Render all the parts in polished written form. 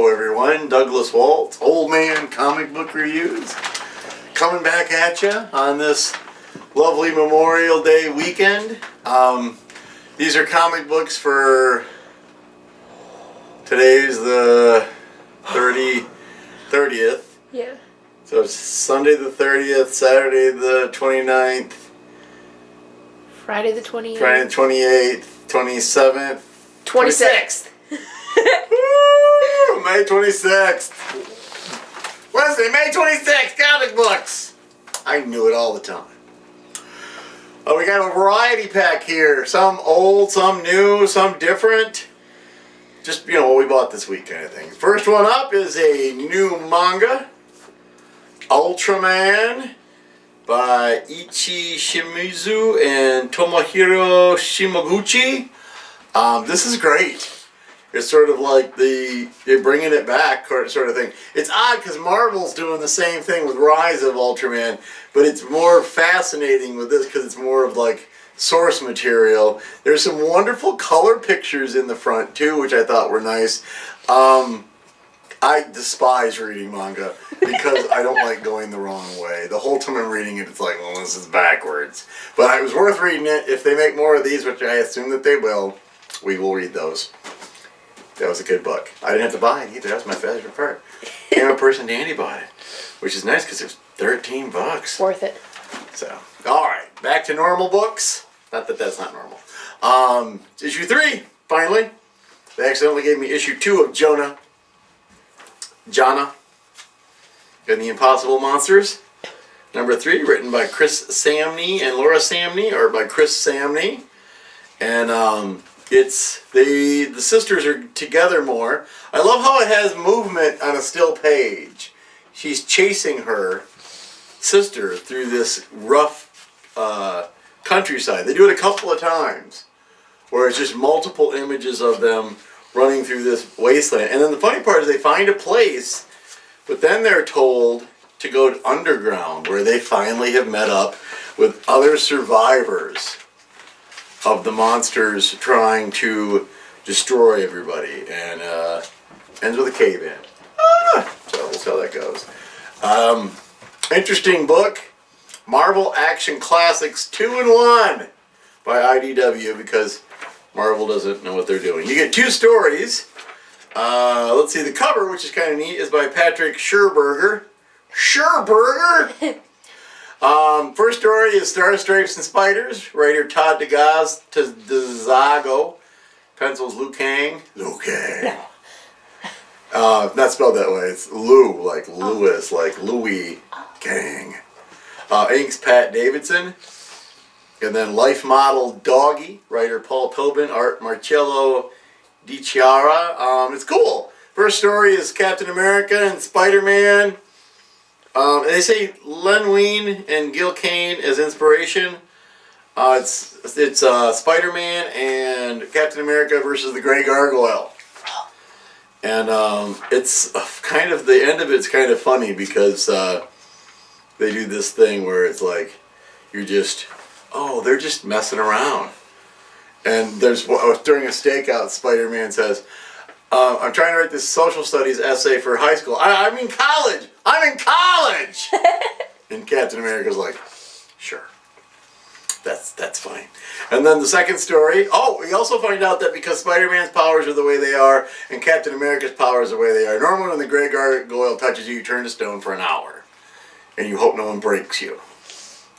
Hello everyone, Douglas Waltz, Old Man Comic Book Reviews, coming back at you on this lovely Memorial Day weekend. These are comic books for today's the 30th. Yeah. So it's Sunday the 30th, Saturday the 29th, Friday the 28th. Friday the 28th, 27th, 26th. Woo! May 26th. Wednesday, May 26th, comic books. I knew it all the time. We got a variety pack here. Some old, some new, some different. Just, you know, what we bought this week kind of thing. First one up is a new manga. Ultraman by Ichi Shimizu and Tomohiro Shimaguchi. This is great. It's sort of like they're bringing it back sort of thing. It's odd because Marvel's doing the same thing with Rise of Ultraman, but it's more fascinating with this because it's more of like source material. There's some wonderful color pictures in the front too, which I thought were nice. I despise reading manga because I don't like going the wrong way. The whole time I'm reading it, it's like, well, this is backwards. But it was worth reading it. If they make more of these, which I assume that they will, we will read those. That was a good book. I didn't have to buy it either. That was my favorite part. Came a person Danny bought it, which is nice because it was $13. Worth it. So, all right, back to normal books. Not that that's not normal. Issue 3, finally. They accidentally gave me issue 2 of Jana and the Impossible Monsters. Number 3, written by Chris Samney and Laura Samney, or by Chris Samney. And it's the sisters are together more. I love how it has movement on a still page. She's chasing her sister through this rough countryside. They do it a couple of times, where it's just multiple images of them running through this wasteland. And then the funny part is they find a place, but then they're told to go underground, where they finally have met up with other survivors of the monsters trying to destroy everybody, and ends with a cave-in. So we'll see how that goes. Interesting book, Marvel Action Classics 2-in-1 by IDW, because Marvel doesn't know what they're doing. You get 2 stories. Let's see, the cover, which is kind of neat, is by Patrick Scherberger. First story is Star Stripes and Spiders. Writer Todd DeZago. Pencils Liu Kang. Not spelled that way. It's Lou, like Lewis, like Louis Kang. Inks Pat Davidson. And then Life Model Doggy. Writer Paul Tobin. Art Marcello Di Chiara. It's cool. First story is Captain America and Spider-Man. They say Len Wein and Gil Kane as inspiration. It's Spider-Man and Captain America versus the Grey Gargoyle. And it's kind of, the end of it's kind of funny because they do this thing where it's like, you're just, they're just messing around. And there's, during a stakeout, Spider-Man says, I'm trying to write this social studies essay for high school. I'm in college! I'm in college! And Captain America's like, sure. That's fine. And then the second story, we also find out that because Spider-Man's powers are the way they are, and Captain America's powers are the way they are, normally when the Grey Gargoyle touches you, you turn to stone for an hour. And you hope no one breaks you,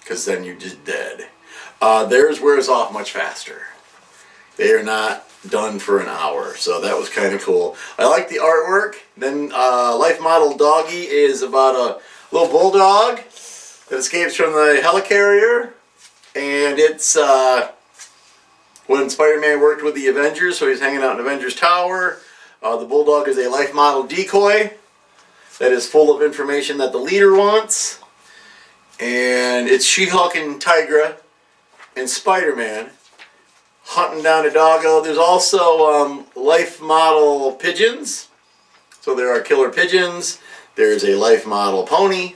because then you're just dead. Theirs wears off much faster. They are not done for an hour, so that was kind of cool. I like the artwork. Then Life Model Doggy is about a little bulldog that escapes from the helicarrier, and it's when Spider-Man worked with the Avengers, so he's hanging out in Avengers Tower. The bulldog is a Life Model decoy that is full of information that the leader wants, and it's She-Hulk and Tigra and Spider-Man hunting down a doggo. There's also Life Model pigeons. So there are killer pigeons. There's a Life Model pony.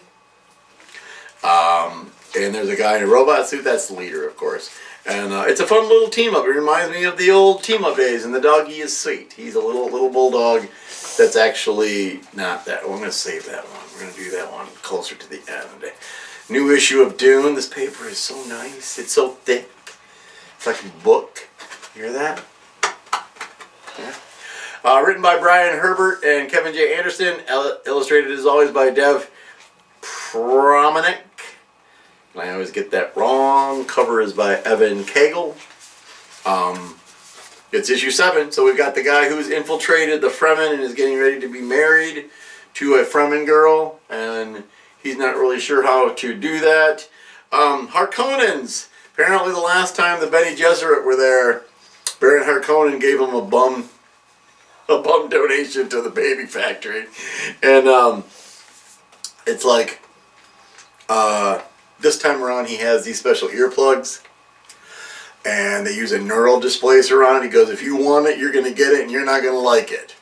And there's a guy in a robot suit. That's the leader, of course. And it's a fun little team up. It reminds me of the old team up days, and the doggy is sweet. He's a little bulldog that's actually not that. Well, I'm going to save that one. We're going to do that one closer to the end. New issue of Dune. This paper is so nice. It's so thick. It's like a book. You hear that? Yeah. Written by Brian Herbert and Kevin J. Anderson. Illustrated as always by Dev Promanik. I always get that wrong. Cover is by Evan Cagle. It's issue 7, so we've got the guy who's infiltrated the Fremen and is getting ready to be married to a Fremen girl, and he's not really sure how to do that. Harkonnens. Apparently the last time the Bene Gesserit were there, Baron Harkonnen gave him a bum donation to the baby factory. And it's like... this time around he has these special earplugs, and they use a neural displacer on it. He goes, if you want it, you're going to get it, and you're not going to like it.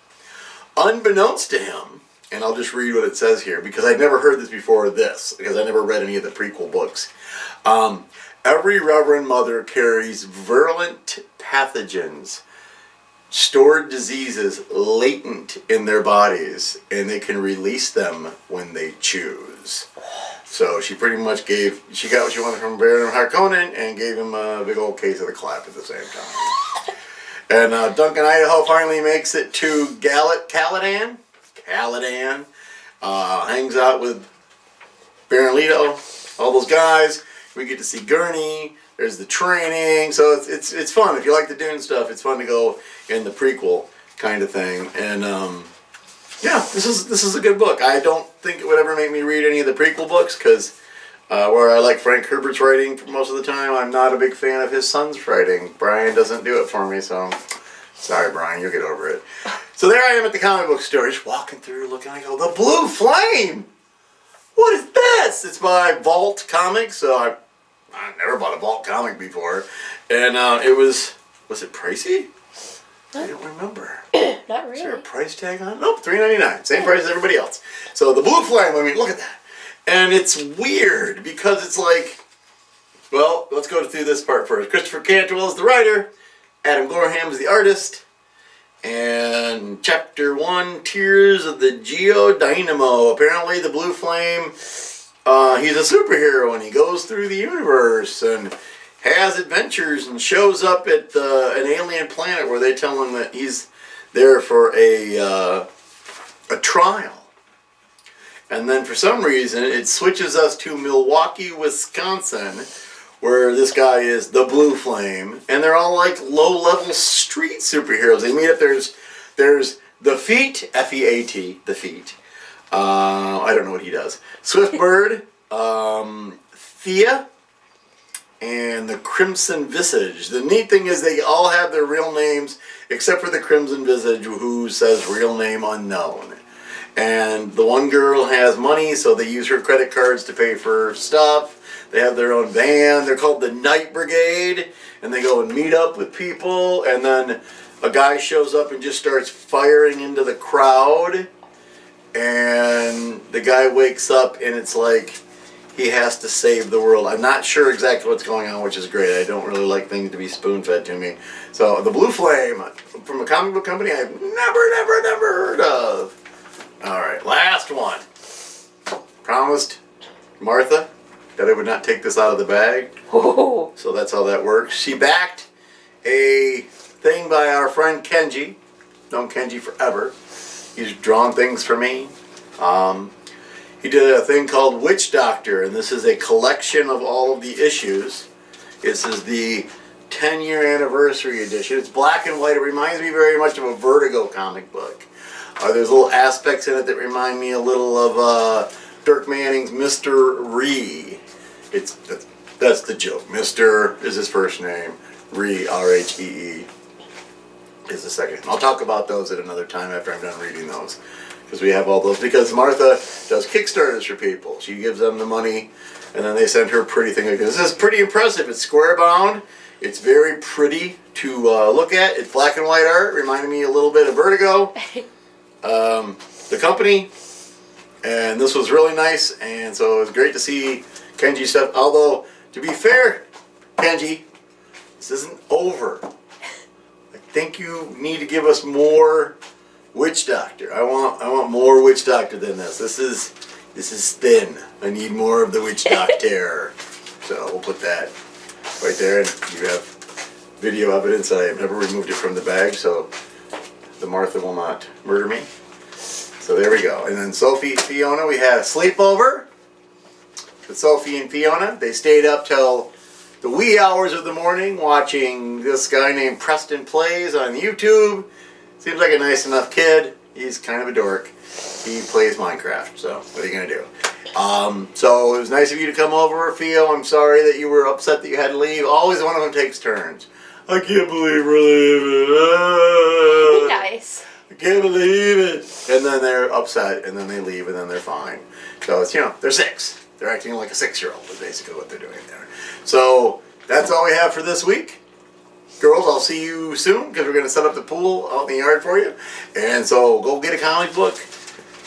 Unbeknownst to him, and I'll just read what it says here, because I'd never heard this before because I never read any of the prequel books. Every Reverend Mother carries virulent pathogens, stored diseases latent in their bodies, and they can release them when they choose. So she pretty much she got what she wanted from Baron Harkonnen and gave him a big old case of the clap at the same time. And Duncan Idaho finally makes it to Caladan. Hangs out with Baron Leto, all those guys. We get to see Gurney. There's the training. So it's fun. If you like the Dune stuff, it's fun to go in the prequel kind of thing. And yeah, this is a good book. I don't think it would ever make me read any of the prequel books because where I like Frank Herbert's writing for most of the time, I'm not a big fan of his son's writing. Brian doesn't do it for me, so sorry, Brian, you'll get over it. So there I am at the comic book store, just walking through, looking. I go, the Blue Flame. What is this? It's by Vault Comics. So I never bought a Vault comic before, and it was it pricey? I don't remember. Not really. Is there a price tag on it? Nope, $3.99. Same price as everybody else. So the Blue Flame, I mean, look at that. And it's weird because it's like, well, let's go through this part first. Christopher Cantwell is the writer. Adam Gorham is the artist. And Chapter 1, Tears of the Geodynamo. Apparently the Blue Flame, he's a superhero and he goes through the universe and has adventures and shows up at an alien planet where they tell him that he's there for a trial. And then for some reason it switches us to Milwaukee, Wisconsin, where this guy is the Blue Flame, and they're all like low-level street superheroes. They meet up. There's the Feet, F-E-A-T, the Feet. I don't know what he does. Swiftbird, Thea, and the Crimson Visage. The neat thing is they all have their real names except for the Crimson Visage, who says real name unknown. And the one girl has money, so they use her credit cards to pay for stuff. They have their own band. They're called the Night Brigade, and they go and meet up with people. And then a guy shows up and just starts firing into the crowd. And the guy wakes up, and it's like he has to save the world. I'm not sure exactly what's going on, which is great. I don't really like things to be spoon-fed to me. So the Blue Flame, from a comic book company I've never heard of. All right, last one. Promised Martha that I would not take this out of the bag. Oh. So that's how that works. She backed a thing by our friend Kenji. Known Kenji forever. He's drawn things for me. He did a thing called Witch Doctor, and this is a collection of all of the issues. This is the 10-year anniversary edition. It's black and white. It reminds me very much of a Vertigo comic book. There's little aspects in it that remind me a little of Dirk Manning's Mr. Rhee. That's the joke. Mr. is his first name. Rhee, R-H-E-E, is the second. I'll talk about those at another time after I'm done reading those. Because we have all those. Because Martha does Kickstarters for people. She gives them the money, and then they send her a pretty thing. This is pretty impressive. It's square bound. It's very pretty to look at. It's black and white art. Reminded me a little bit of Vertigo. The company, and this was really nice, and so it was great to see Kenji stuff. Although, to be fair, Kenji, This isn't over. I think you need to give us more Witch Doctor. I want more Witch Doctor than this. This is thin. I need more of the Witch Doctor. So we'll put that right there, and you have video evidence that I have never removed it from the bag, so the Martha will not murder me. So there we go. And then Sophie and Fiona, we had a sleepover with Sophie and Fiona. They stayed up till the wee hours of the morning watching this guy named Preston Plays on YouTube. Seems like a nice enough kid. He's kind of a dork. He plays Minecraft, so what are you going to do? So it was nice of you to come over, Theo. I'm sorry that you were upset that you had to leave. Always one of them takes turns. I can't believe we're leaving. Be nice. I can't believe it. And then they're upset, and then they leave, and then they're fine. So it's, they're 6. They're acting like a 6-year-old is basically what they're doing there. So that's all we have for this week. Girls, I'll see you soon because we're going to set up the pool out in the yard for you. And so go get a comic book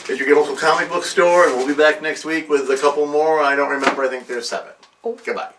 at your local comic book store, and we'll be back next week with a couple more. I don't remember. I think there's 7. Oh. Goodbye.